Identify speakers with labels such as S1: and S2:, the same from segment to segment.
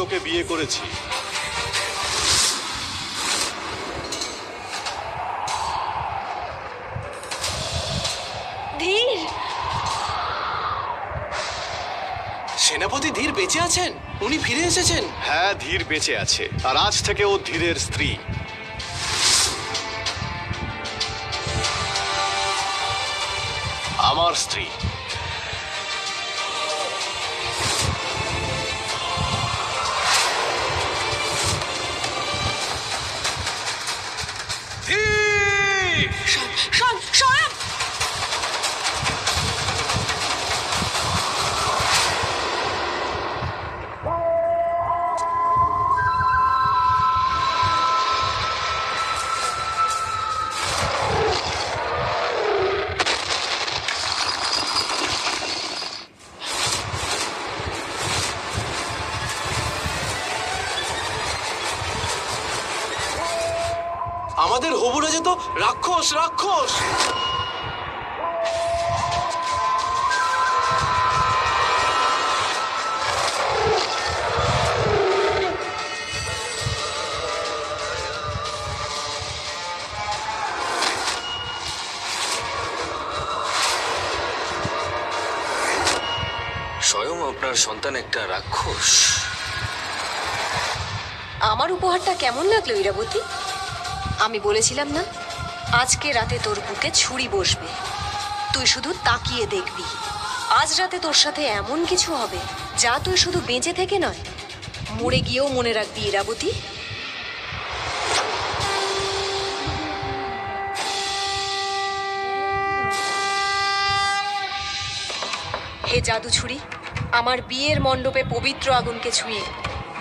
S1: ওকে বিয়ে করেছি।
S2: ধীর,
S3: সেনাপতি ধীর বেঁচে আছেন? উনি ফিরে এসেছেন?
S1: হ্যাঁ, ধীর বেঁচে আছে, আর আজ থেকে ও ধীরের স্ত্রী। আমার স্ত্রী।
S2: স্বয়ং
S3: আমাদের হবু রাজা তো রাক্ষস রাক্ষস।
S4: স্বয়ং আপনার সন্তান একটা রাক্ষস।
S2: আমার উপহারটা কেমন লাগলো ইরাবতী? আমি বলেছিলাম না, আজকে রাতে তোর বুকে ছুরি বসবে, তুই শুধু তাকিয়ে দেখবি। আজ রাতে তোর সাথে এমন কিছু হবে যা তুই শুধু বেঁচে থেকে নয়, মরে গিয়েও মনে রাখবি ইরাবতী। হে জাদু ছুরি, আমার বিয়ের মণ্ডপে পবিত্র আগুনকে ছুঁয়ে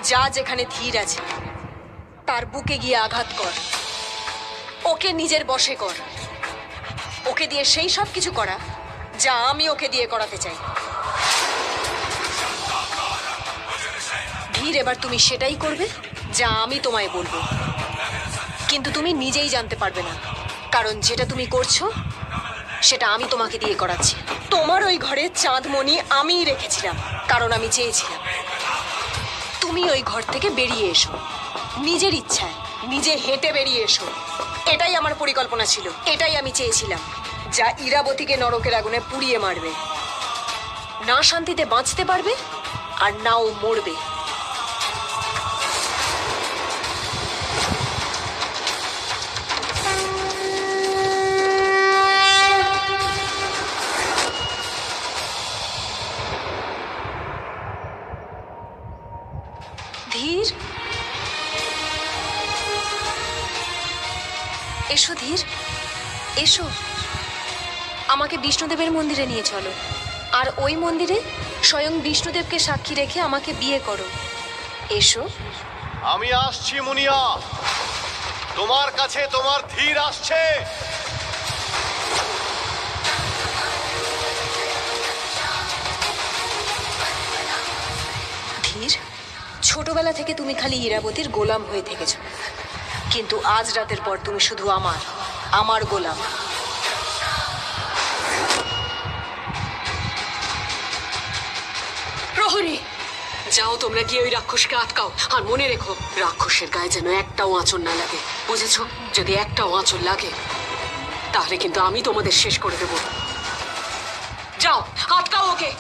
S2: যা যেখানে ধীর আছে তার বুকে গিয়ে আঘাত কর, ওকে নিজের বশে কর, ওকে দিয়ে সেই সব কিছু করা যা আমি ওকে দিয়ে করাতে চাই। ধীর, এবার তুমি সেটাই করবে যা আমি তোমায় বলবো, কিন্তু তুমি নিজেই জানতে পারবে না, কারণ যেটা তুমি করছো সেটা আমি তোমাকে দিয়ে করাচ্ছি। তোমার ওই ঘরে চাঁদমণি আমিই রেখেছিলাম, কারণ আমি চেয়েছিলাম তুমি ওই ঘর থেকে বেরিয়ে এসো, নিজের ইচ্ছায় নিজে হেঁটে বেরিয়ে এসো। এটাই আমার পরিকল্পনা ছিল, এটাই আমি চেয়েছিলাম, যা ইরাবতীকে নরকের আগুনে পুড়িয়ে মারবে। না শান্তিতে বাঁচতে পারবে আর না ও মরবে। ধীর, এসো ধীর, এসো, আমাকে বিষ্ণুদেবের মন্দিরে নিয়ে চলো, আর ওই মন্দিরে স্বয়ং বিষ্ণুদেবকে সাক্ষী রেখে আমাকে বিয়ে করো। এসো।
S1: আমি আসছি মুনিয়া, তোমার কাছে তোমার ধীর আসছে।
S2: ধীর, ছোটবেলা থেকে তুমি খালি ইরাবতীর গোলাম হয়ে থেকেছ, কিন্তু আজ রাতের পর তুমি শুধু আমার গোলাম। প্রহরী, যাও তোমরা গিয়ে ওই রাক্ষসকে আটকাও, আর মনে রেখো রাক্ষসের গায়ে যেন একটাও আঁচড় না লাগে, বুঝেছো? যদি একটাও আঁচড় লাগে তাহলে কিন্তু আমি তোমাদের শেষ করে দেব। যাও, আটকাও ওকে।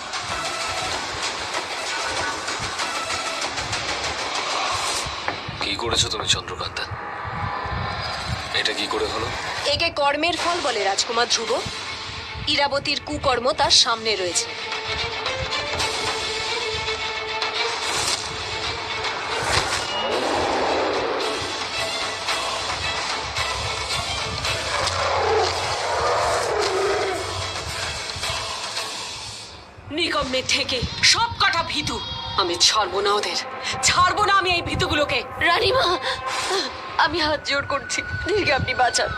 S4: কি করেছো তুমি চন্দ্রকান্তা? এটা কি করে হলো?
S2: একে কর্মের ফল বলে রাজকুমার ধ্রুব। ইরাবতীর কুকর্ম তার সামনে রয়েছে। নিকম্মে থেকে সব কটা ভীতু, আমি ছাড়বো না ওদের, ছাড়বো না আমি এই ভীতুগুলোকে। রানীমা, আমি হাত জোড় করছি, ধীরকে আপনি বাঁচান,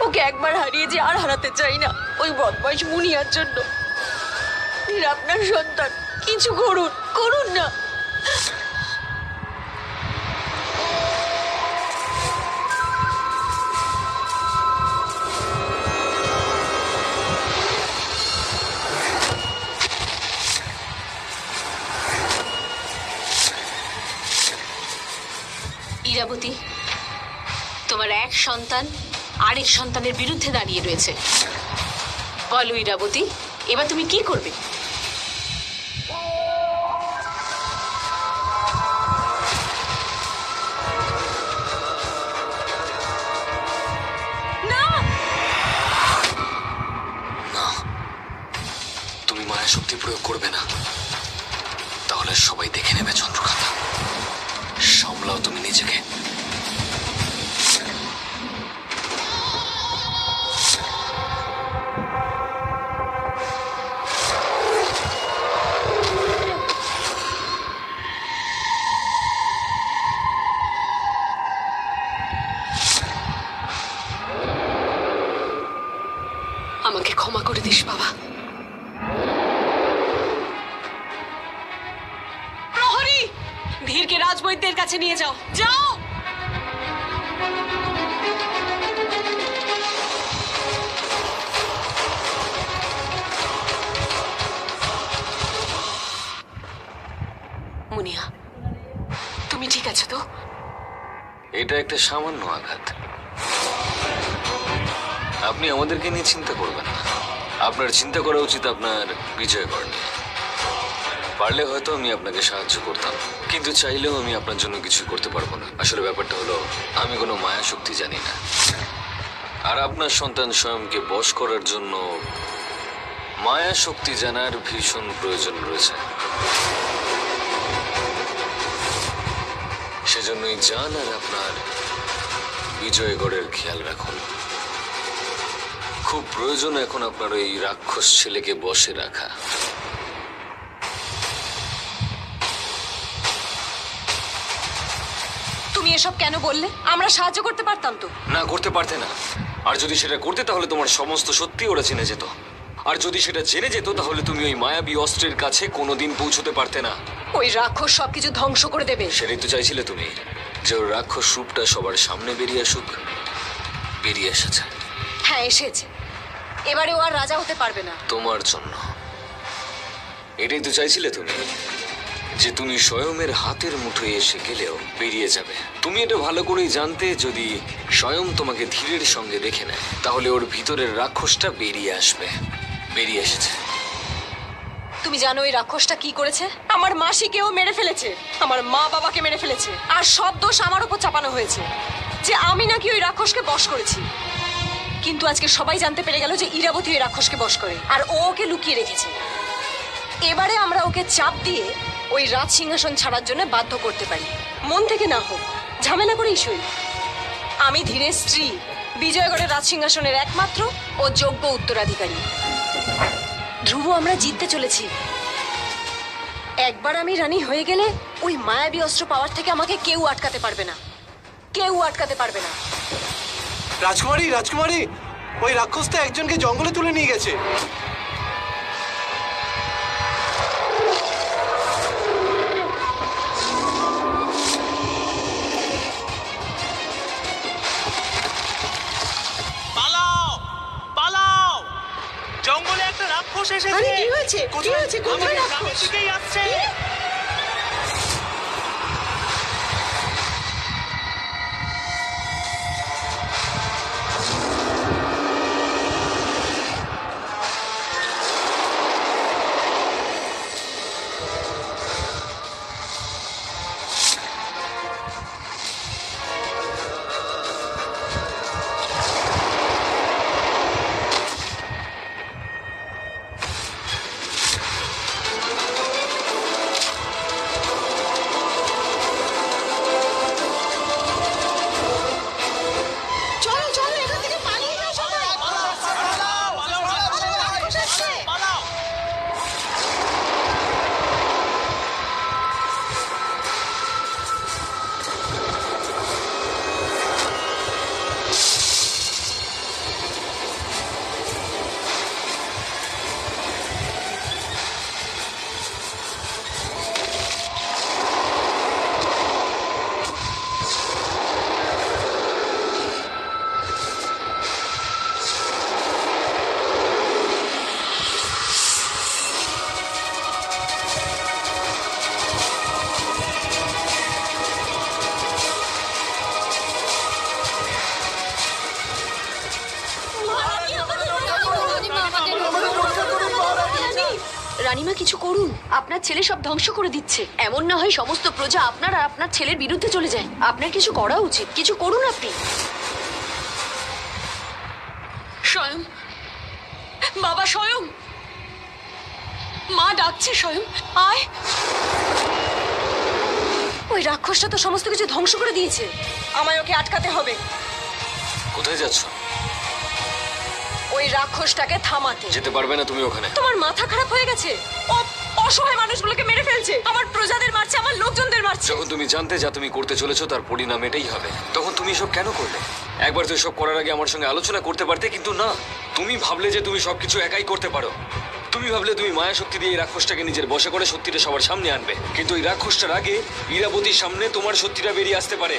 S2: ওকে একবার হারিয়ে যে আর হারাতে চাই না ওই বদমাইশ মুনিয়ার জন্য। ধীর আপনার সন্তান, কিছু করুন, করুন না। ইরাবতী, তোমার এক সন্তান আরেক সন্তানের বিরুদ্ধে দাঁড়িয়ে রয়েছে। বলো ইরাবতী, এবার তুমি কি করবে? না,
S4: না, তুমি মায়া শক্তি প্রয়োগ করবে না, তাহলে সবাই দেখে নেবে চন্দ্রকান্তা। সামলাও তুমি নিজেকে।
S2: আমাকে ক্ষমা করে দিস বাবা। প্রহরী, ধীরকে রাজবৈদ্যের কাছে নিয়ে যাও, যাও। মুনিয়া, তুমি ঠিক আছো তো?
S4: এটা একটা সামান্য আঘাত, আপনি আমাদেরকে নিয়ে চিন্তা করবেন না। আপনার চিন্তা করা উচিত আপনার বিজয়গড় নিয়ে। পারলে হয়তো আমি আপনাকে সাহায্য করতাম, কিন্তু চাইলেও আমি আপনার জন্য কিছু করতে পারবো না। আসলে ব্যাপারটা হলো, আমি কোনো মায়া শক্তি জানি না, আর আপনার সন্তান স্বয়ংকে বশ করার জন্য মায়া শক্তি জানার ভীষণ প্রয়োজন রয়েছে। সেজন্যই যান আর আপনার বিজয়গড়ের খেয়াল রাখুন। খুব প্রয়োজন এখন আপনার ওই রাক্ষস ছেলেকে বশে রাখা।
S2: তুমি এসব কেন বললে? আমরা সাহায্য করতে পারতাম তো।
S4: না, করতে পারতে না। আর যদি সেটা করতে, তাহলে তোমার সমস্ত সত্যি ওরা জেনে যেত। আর যদি সেটা জেনে যেত, তাহলে তুমি ওই মায়াবী অস্ত্রের কাছে কোনোদিন পৌঁছতে পারতে না।
S2: ওই রাক্ষস সবকিছু ধ্বংস করে দেবে।
S4: সেটাই তো চাইছিলে তুমি, যে ওর রাক্ষস রূপটা সবার সামনে বেরিয়ে আসুক। বেরিয়ে এসেছে।
S2: হ্যাঁ, এসেছে। এবারে ও আর রাজা হতে পারবে না।
S4: তোমার জন্য। এটাই তো চাইছিলে তুমি, যে তুমি স্বয়মের হাতের মুঠোয় এসে গেলেও বেরিয়ে যাবে। তুমি এটা ভালো করেই জানতে, যদি স্বয়ং তোমাকে ধীরের সঙ্গে দেখে নেয়, তাহলে ওর ভিতরের রাক্ষসটা বেরিয়ে আসবে। বেরিয়ে এসেছে।
S2: তুমি জানো ওই রাক্ষসটা কি করেছে? আমার মাসিকেও মেরে ফেলেছে, আমার মা বাবাকে মেরে ফেলেছে, আর সব দোষ আমার উপর চাপানো হয়েছে, যে আমি নাকি ওই রাক্ষসকে বশ করেছি। কিন্তু আজকে সবাই জানতে পেরে গেল যে ইরাবতী ওই রাক্ষসকে বশ করে, আর ও ওকে লুকিয়ে রেখেছে। এবারে আমরা ওকে চাপ দিয়ে ওই রাজ সিংহাসন ছাড়ার জন্য বাধ্য করতে পারি। মন থেকে না হোক, ঝামেলা করেই সই। আমি ধীরের স্ত্রী, বিজয়গড়ের রাজ সিংহাসনের একমাত্র ও যোগ্য উত্তরাধিকারী। ধ্রুব, আমরা জিততে চলেছি। একবার আমি রানী হয়ে গেলে ওই মায়াবী অস্ত্র পাওয়ার থেকে আমাকে কেউ আটকাতে পারবে না, কেউ আটকাতে পারবে না।
S3: রাজকুমারী, রাজকুমারী, ওই রাক্ষসটা একজনকে জঙ্গলে তুলে নিয়ে গেছে।
S5: পালাও, পালাও! জঙ্গলে একটা রাক্ষস এসেছে।
S2: আরে কি হয়েছে? কি হয়েছে? কোথায়
S5: আমাদের
S2: রাক্ষস?
S5: গ্রামের দিকেই আসছে।
S2: রানীমা কিছু করুন, আপনার ছেলে সব ধ্বংস করে দিচ্ছে। এমন না হয় সমস্ত প্রজা আপনার আর আপনার ছেলের বিরুদ্ধে চলে যায়। আপনার কিছু করা উচিত, কিছু করুন আপনি। স্বয়ং, বাবা স্বয়ং, মা ডাকছে স্বয়ং, আয়। ওই রাক্ষসটা তো সমস্ত কিছু ধ্বংস করে দিয়েছে, আমায় ওকে আটকাতে হবে।
S4: কোথায় যাচ্ছ?
S2: ওই রাক্ষসটাকে থামাতে।
S4: যেতে পারবে না তুমি ওখানে।
S2: তোমার মাথা খারাপ হয়ে গেছে? ও অসহায় মানুষগুলোকে মেরে ফেলছে, আমার প্রজাদের মারছে, আমার লোকজনদের মারছে।
S4: যখন তুমি জানতে যা তুমি করতে চলেছো তার পরিণাম এটাই হবে, তখন তুমি এসব কেন করলে? একবার তো এসব করার আগে আমার সঙ্গে আলোচনা করতে পারতে, কিন্তু না। তুমি ভাবলে যে তুমি সবকিছু একাই করতে পারো। তুমি ভাবলে তুমি মায়া শক্তি দিয়ে এই রাক্ষসটাকে নিজের বশে করে সত্যিটা সবার সামনে আনবে, কিন্তু এই রাক্ষসটার আগে ইরাবতীর সামনে তোমার সত্যিটা বেরিয়ে আসতে পারে।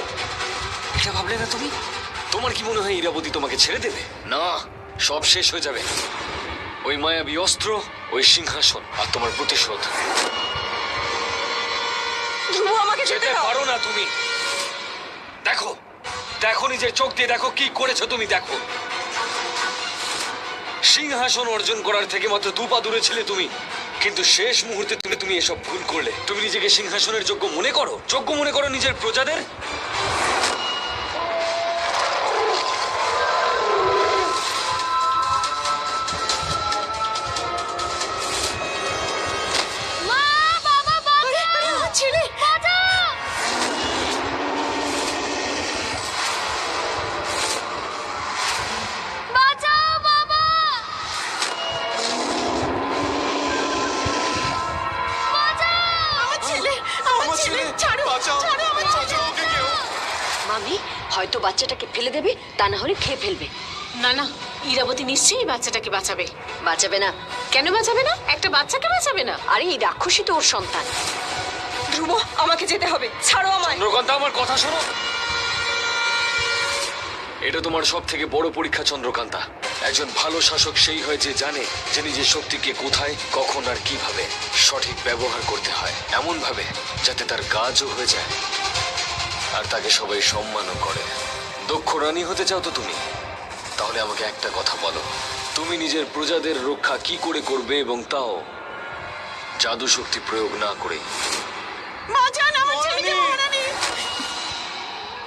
S4: এটা ভাবলে না তুমি? তোমার কি মনে হয় ইরাবতী তোমাকে ছেড়ে দেবে? না, সব শেষ হয়ে যাবে। ওই মায়াবী অস্ত্র, ওই সিংহাসন আর তোমার প্রতিশোধ।
S2: ধ্রুব, আমাকে যেতে
S4: যেতে
S2: দাও।
S4: পারো না তুমি। দেখো, দেখো নিজের চোখ দিয়ে দেখো কি করেছো তুমি। দেখো, সিংহাসন অর্জন করার থেকে মাত্র 2 পা দূরে ছিলে তুমি, কিন্তু শেষ মুহূর্তে তুমি এসব ভুল করলে। তুমি নিজেকে সিংহাসনের যোগ্য মনে করো? যোগ্য মনে করো নিজের প্রজাদের?
S2: ছেলে, মামি হয়তো বাচ্চাটাকে ফেলে দেবে, তা না হলে খেয়ে ফেলবে।
S6: না না, ইরাবতী নিশ্চয়ই বাচ্চাটাকে বাঁচাবে।
S2: বাঁচাবে না?
S6: কেন বাঁচাবে না? একটা বাচ্চাকে বাঁচাবে না?
S2: আরে এই রাক্ষসী তো ওর সন্তান। ধ্রুব, আমাকে যেতে হবে, ছাড়ো আমায়।
S4: চন্দ্রকান্তা, আমার কথা শোনো। এটা তোমার সব থেকে বড় পরীক্ষা চন্দ্রকান্তা। একজন ভালো শাসক সেই হয় যে জানে যে নিজের শক্তিকে কোথায়, কখন আর কিভাবে সঠিক ব্যবহার করতে হয়, এমন ভাবে যাতে তার কাজও হয়ে যায় আর তাকে সবাই সম্মানও করে। দক্ষ রানী হতে চাও তো তুমি? তাহলে আমাকে একটা কথা বলো, তুমি নিজের প্রজাদের রক্ষা কি করে করবে, এবং তাও জাদু শক্তি প্রয়োগ না করে?
S6: বাঁচান আমার ছেলেকে, মহারানী!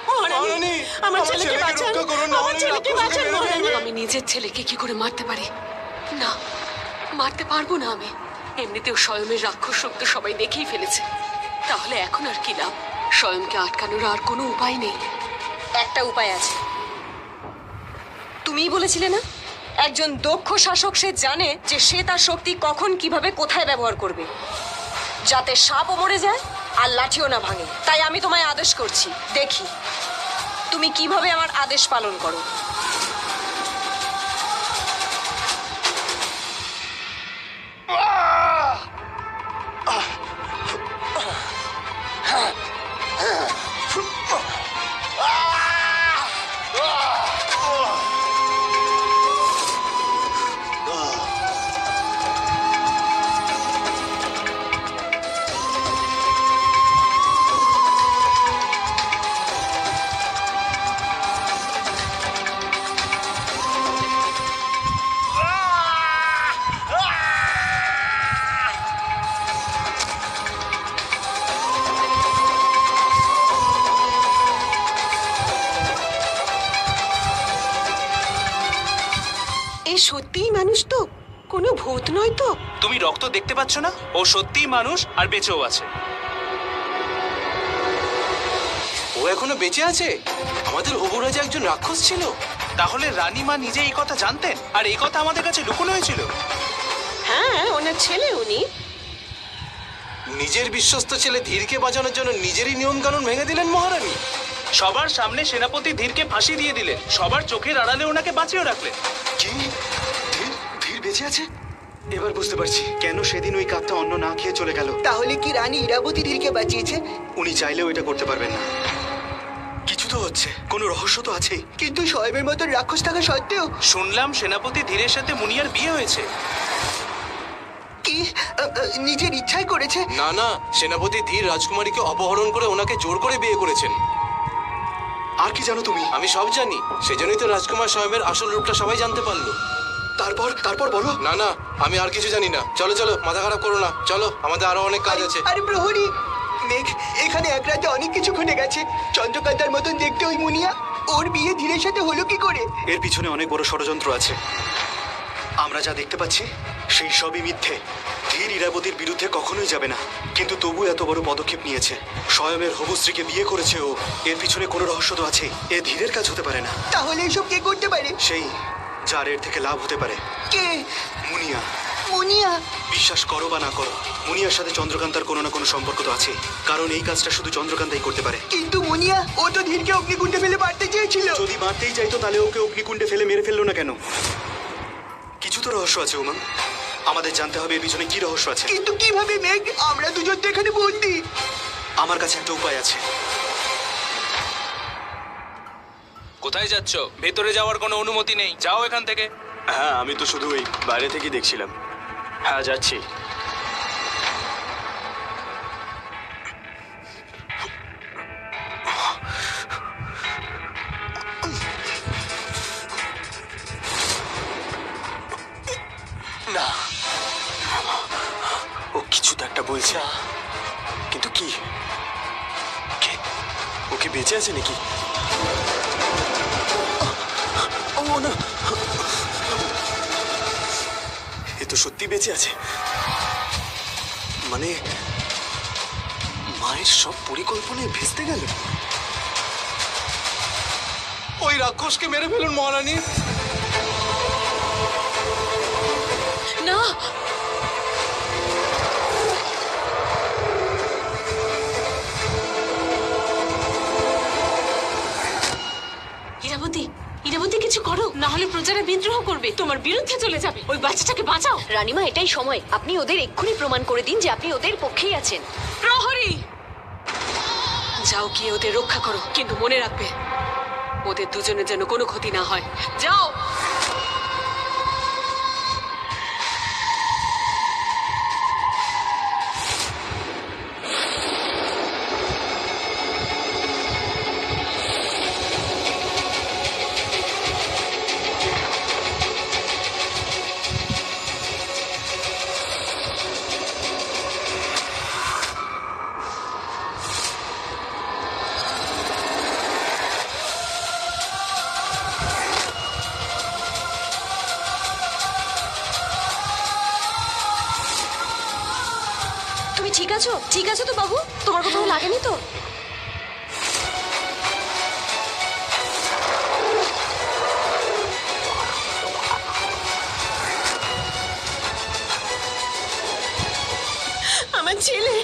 S3: মহারানী,
S6: আমার ছেলেকে বাঁচান,
S3: রক্ষা করুন,
S6: আমার
S3: মহারানী,
S6: ছেলেকে
S3: রাক্ষসকে
S6: বাঁচান,
S3: মেরে
S6: মহারানী!
S3: ফেলবে।
S6: আমি নিজের ছেলেকে কি করে মারতে পারি? না, মারতে পারবো না আমি। এমনিতেও স্বয়মের রাক্ষস শক্তি সবাই দেখেই ফেলেছে, তাহলে এখন আর কি লাভ? স্বয়ংকে আটকানোর আর কোনো উপায় নেই।
S2: একটা উপায় আছে। তুমিই বলেছিলে না, একজন দক্ষ শাসক সে জানে যে সে তার শক্তি কখন, কিভাবে, কোথায় ব্যবহার করবে, যাতে সাপও মরে যায় আর লাঠিও না ভাঙে। তাই আমি তোমায় আদেশ করছি, দেখি তুমি কিভাবে আমার আদেশ পালন করো।
S6: এই সত্যিই মানুষ তো, কোনো ভূত নয় তো?
S5: তুমি রক্ত দেখতে পাচ্ছ না? ও সত্যিই মানুষ আর বেঁচেও আছে।
S3: ও এখনো বেঁচে আছে? আমাদের অবুরাজে একজন রাক্ষস ছিল।
S5: তাহলে রানীমা নিজে এই কথা জানতেন আর এই কথা আমাদের কাছে লুকোনো হয়েছিল?
S6: হ্যাঁ, ওনার ছেলে উনি।
S3: নিজের বিশ্বস্ত ছেলে ধীরকে বাঁচানোর জন্য নিজেরই নিয়ম কানুন ভেঙে দিলেন মহারানী।
S5: সবার সামনে সেনাপতি ধীরকে ফাঁসি দিয়ে দিলেন, সবার চোখের আড়ালে ওনাকে বাঁচিয়ে রাখলেন।
S7: কি? ধীর ধীর বেঁচে আছে? এবার বুঝতে পারছি কেন সেদিন ওই কাকটা অন্ন না খেয়ে চলে গেল।
S8: তাহলে কি রানী ইরাবতী ধীরকে বাঁচিয়েছে?
S7: উনি চাইলেও এটা করতে পারবেন না। কিছু তো হচ্ছে, কোনো রহস্য তো আছেই।
S8: কিন্তু শয়েবের মতো রাক্ষস থাকা সত্ত্বেও
S5: শুনলাম সেনাপতি ধীরের সাথে মুনিয়ার বিয়ে হয়েছে।
S8: কি নিজের ইচ্ছাই করেছে?
S3: না না, সেনাপতি ধীর রাজকুমারীকে অপহরণ করে ওনাকে জোর করে বিয়ে করেছেন।
S7: আর কি জানো তুমি?
S3: আমি সব জানি, সেজন্যই তো রাজকুমার স্বয়মের আসল রূপটা সবাই জানতে পারলো। তারপর বলো। না না, আমি আর কিছু জানি না। চলো চলো, মাথা খারাপ করো না, চলো, আমাদের আরো অনেক কাজ আছে।
S8: আরে প্রহরী, মেঘ, এখানে এক রাতে অনেক কিছু ঘটে গেছে। চন্দ্রকান্তার মতন দেখতে ওই মুনিয়া, ওর বিয়ে ধীরের সাথে হলো কি করে?
S7: এর পিছনে অনেক বড় ষড়যন্ত্র আছে। আমরা যা দেখতে পাচ্ছি সেই সবই মিথ্যে। ধীর ইরাবতীর বিরুদ্ধে কখনোই যাবে না, কিন্তু তবু এত বড় পদক্ষেপ নিয়েছে। স্বয়মের হবু স্ত্রীকে বিয়ে করেছে ও। এর পিছনে কোনো রহস্য তো আছে। এ ধীরের কাজ হতে পারে না।
S8: তাহলে এসব কে করতে পারে?
S7: সেই যার এর থেকে লাভ হতে পারে।
S8: কে?
S7: মুনিয়া।
S8: মুনিয়া?
S7: বিশ্বাস করো বা না করো, মুনিয়ার সাথে চন্দ্রকান্তার কোনো না কোনো সম্পর্ক তো আছে, কারণ এই কাজটা শুধু চন্দ্রকান্তাই করতে পারে।
S8: কিন্তু মুনিয়া, ও তো ধীরকে অগ্নিকুণ্ডে ফেলে মারতে চেয়েছিল।
S7: যদি মারতেই চাইতো তাহলে ওকে অগ্নিকুণ্ডে ফেলে মেরে ফেললো না কেন? কিছু তো রহস্য আছে উমা, আমাদের জানতে হবে এর পিছনে কি রহস্য আছে।
S8: কিন্তু কিভাবে মেঘ? আমরা দুজন তো এখানে বন্দি।
S7: আমার কাছে একটা উপায় আছে।
S5: কোথায় যাচ্ছ? ভেতরে যাওয়ার কোনো অনুমতি নেই, যাও এখান থেকে।
S7: হ্যাঁ, আমি তো শুধু ওই বাইরে থেকেই দেখছিলাম। হ্যাঁ, যাচ্ছি। না, ও কিছু তো একটা বলছে, কিন্তু কি? ও কি বেঁচে আছে নাকি? ও না, এ তো সত্যি বেঁচে আছে। মানে মায়ের সব পরিকল্পনায় ভেস্তে গেল।
S3: ওই রাক্ষসকে মেরে ফেলুন মহারানী।
S6: না, ইরাবতী, ইরাবতী কিছু করো, না হলে প্রজারা বিদ্রোহ করবে, তোমার বিরুদ্ধে চলে যাবে। ওই বাচ্চাটাকে বাঁচাও।
S2: রানীমা, এটাই সময়। আপনি ওদের এক্ষুনি প্রমাণ করে দিন যে আপনি ওদের পক্ষেই আছেন।
S6: প্রহরী, যাও গিয়ে ওদের রক্ষা করো, কিন্তু মনে রাখবে ওদের দুজনের যেন কোনো ক্ষতি না হয়। যাও।
S2: তুমি ঠিক আছো? ঠিক আছো তো বাবু? তোমার কোথাও লাগেনি তো?
S8: আমার ছেলে,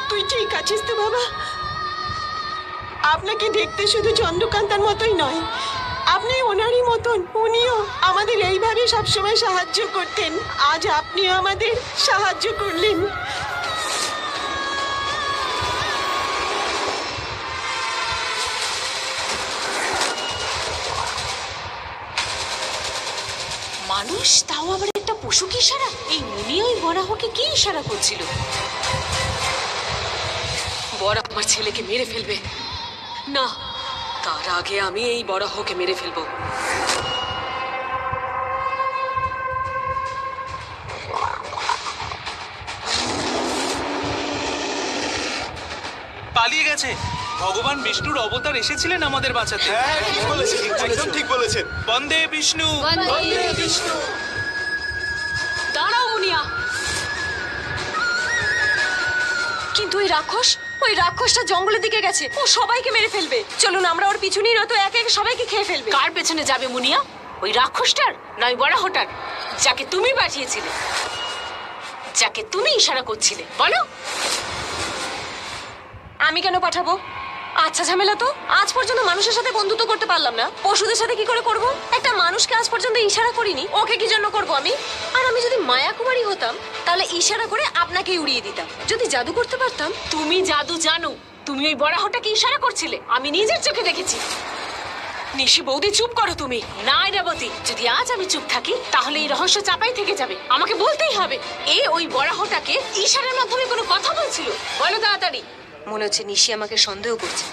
S8: তুই ঠিক আছিস তো বাবা? আপনাকে দেখতে শুধু চন্দ্রকান্তার মতোই নয়, আপনি ওনারই মতন। উনিও আমাদের এইভাবে সবসময় সাহায্য করতেন। আজ আপনিও আমাদের সাহায্য করলেন।
S6: মানুষ, তাও আবার একটা পশুকে ইশারা? এই মুনি ওই বরাহকে কি ইশারা করছিল? বরাহ আমার ছেলেকে মেরে ফেলবে না, তার আগে আমি এই বরাহকে মেরে ফেলবো।
S5: পালিয়ে গেছে। ভগবান বিষ্ণুর অবতার এসেছিলেন আমাদের বাঁচাতে।
S7: হ্যাঁ, ঠিক বলেছেন, একদম ঠিক বলেছেন।
S5: বন্দে বিষ্ণু।
S6: দাঁড়াও মুনিয়া।
S2: কিন্তু ওই রাক্ষসটা জঙ্গলের দিকে গেছে। ও সবাইকে মেরে ফেলবে। চলুন আমরা ওর পিছু নিই, নয়তো একে একে সবাইকে খেয়ে ফেলবে।
S6: কার পেছনে যাবে মুনিয়া? ওই রাক্ষসটার নয় বরাহটার, যাকে তুমি পাঠিয়েছিলে, যাকে তুমি ইশারা করছিলে? বলো।
S2: আমি কেন পাঠাবো? আচ্ছা ঝামেলা তো। আজ পর্যন্ত মানুষের সাথে বন্ধুত্ব করতে পারলাম না, পশুদের সাথে কি করে করব? একটা মানুষকে আজ পর্যন্ত ইশারা করিনি, ওকে কি জন্য করব আমি? আর আমি যদি মায়া কুমারী হতাম তাহলে ইশারা করে আপনাকেই উড়িয়ে দিতাম। যদি জাদু করতে পারতাম।
S6: তুমি জাদু জানো? তুমি ওই বরাহটাকে ইশারা করছিলে, আমি নিজের চোখে দেখেছি। নিশি বৌদি, চুপ করো তুমি। না ইরাবতী, যদি আজ আমি চুপ থাকি তাহলে এই রহস্য চাপাই থেকে যাবে। আমাকে বলতেই হবে ওই বরাহটাকে ইশারার মাধ্যমে কোনো কথা বলছিল। বলো তাড়াতাড়ি।
S2: মনে হচ্ছে নিশি আমাকে সন্দেহ করছে।